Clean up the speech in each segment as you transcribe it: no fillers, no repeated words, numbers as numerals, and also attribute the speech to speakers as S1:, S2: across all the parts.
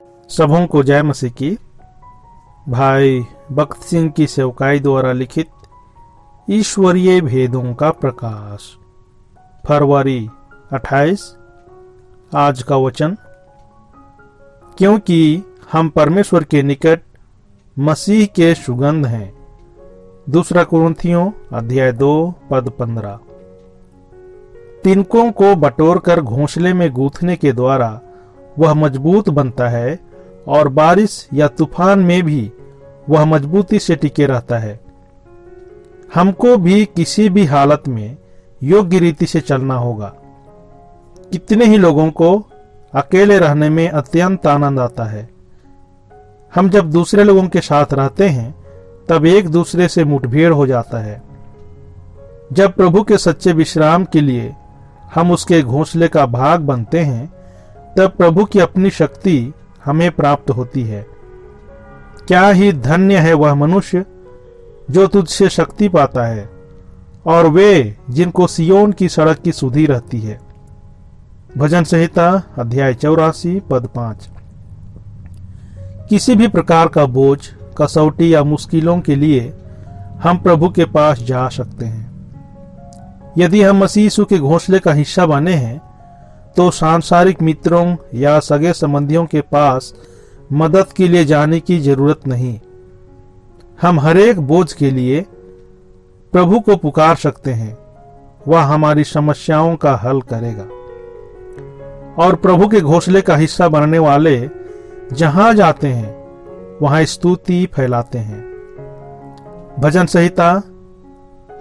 S1: सबों को जय मसीह की। भाई भक्त सिंह की सेवकाई द्वारा लिखित ईश्वरीय भेदों का प्रकाश, फरवरी 28। आज का वचन, क्योंकि हम परमेश्वर के निकट मसीह के सुगंध हैं। 2 कुरिन्थियों अध्याय 2 पद 15। तिनकों को बटोरकर घोंसले में गूंथने के द्वारा वह मजबूत बनता है और बारिश या तूफान में भी वह मजबूती से टिके रहता है। हमको भी किसी भी हालत में योग्य रीति से चलना होगा। कितने ही लोगों को अकेले रहने में अत्यंत आनंद आता है। हम जब दूसरे लोगों के साथ रहते हैं तब एक दूसरे से मुठभेड़ हो जाता है। जब प्रभु के सच्चे विश्राम के लिए हम उसके घोंसले का भाग बनते हैं तब प्रभु की अपनी शक्ति हमें प्राप्त होती है। क्या ही धन्य है वह मनुष्य जो तुझसे शक्ति पाता है और वे जिनको सियोन की सड़क की सुधि रहती है। भजन संहिता अध्याय 84 पद 5। किसी भी प्रकार का बोझ, कसौटी या मुश्किलों के लिए हम प्रभु के पास जा सकते हैं। यदि हम मसीह यीशु के घोंसले का हिस्सा बने हैं तो सांसारिक मित्रों या सगे संबंधियों के पास मदद के लिए जाने की जरूरत नहीं। हम हरेक बोझ के लिए प्रभु को पुकार सकते हैं। वह हमारी समस्याओं का हल करेगा। और प्रभु के घोंसले का हिस्सा बनने वाले जहां जाते हैं वहां स्तुति फैलाते हैं। भजन संहिता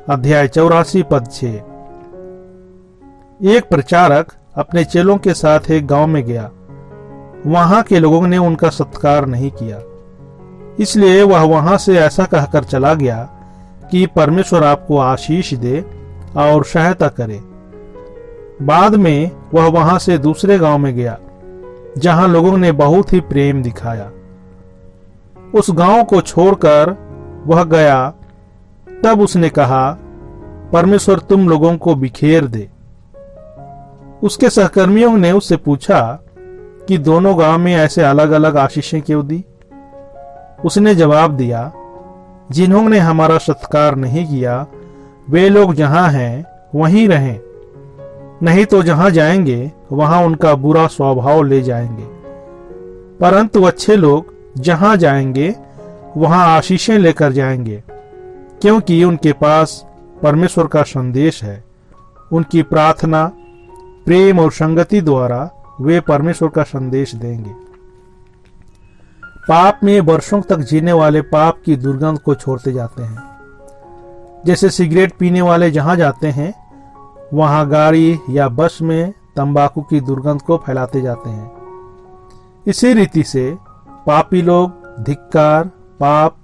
S1: अध्याय 84 पद 6। एक प्रचारक अपने चेलों के साथ एक गांव में गया। वहां के लोगों ने उनका सत्कार नहीं किया, इसलिए वह वहां से ऐसा कहकर चला गया कि परमेश्वर आपको आशीष दे और सहायता करे। बाद में वह वहां से दूसरे गांव में गया जहां लोगों ने बहुत ही प्रेम दिखाया। उस गांव को छोड़कर वह गया। तब उसने कहा, परमेश्वर तुम लोगों को बिखेर दे। उसके सहकर्मियों ने उससे पूछा कि दोनों गांव में ऐसे अलग अलग आशीषें क्यों दी? उसने जवाब दिया, जिन्होंने हमारा सत्कार नहीं किया वे लोग जहां हैं वहीं रहें, नहीं तो जहां जाएंगे वहां उनका बुरा स्वभाव ले जाएंगे। परंतु अच्छे लोग जहां जाएंगे वहां आशीषें लेकर जाएंगे, क्योंकि उनके पास परमेश्वर का संदेश है। उनकी प्रार्थना, प्रेम और संगति द्वारा वे परमेश्वर का संदेश देंगे। पाप में वर्षों तक जीने वाले पाप की दुर्गंध को छोड़ते जाते हैं। जैसे सिगरेट पीने वाले जहां जाते हैं वहां गाड़ी या बस में तंबाकू की दुर्गंध को फैलाते जाते हैं। इसी रीति से पापी लोग धिक्कार, पाप,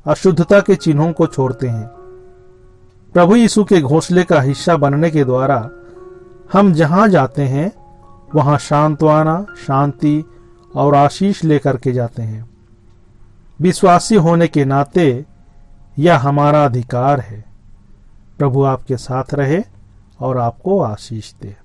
S1: अशुद्धता के चिन्हों को छोड़ते हैं। प्रभु यीशु के घोंसले का हिस्सा बनने के द्वारा हम जहां जाते हैं वहां सांत्वना, शांति और आशीष लेकर के जाते हैं। विश्वासी होने के नाते यह हमारा अधिकार है। प्रभु आपके साथ रहे और आपको आशीष दे।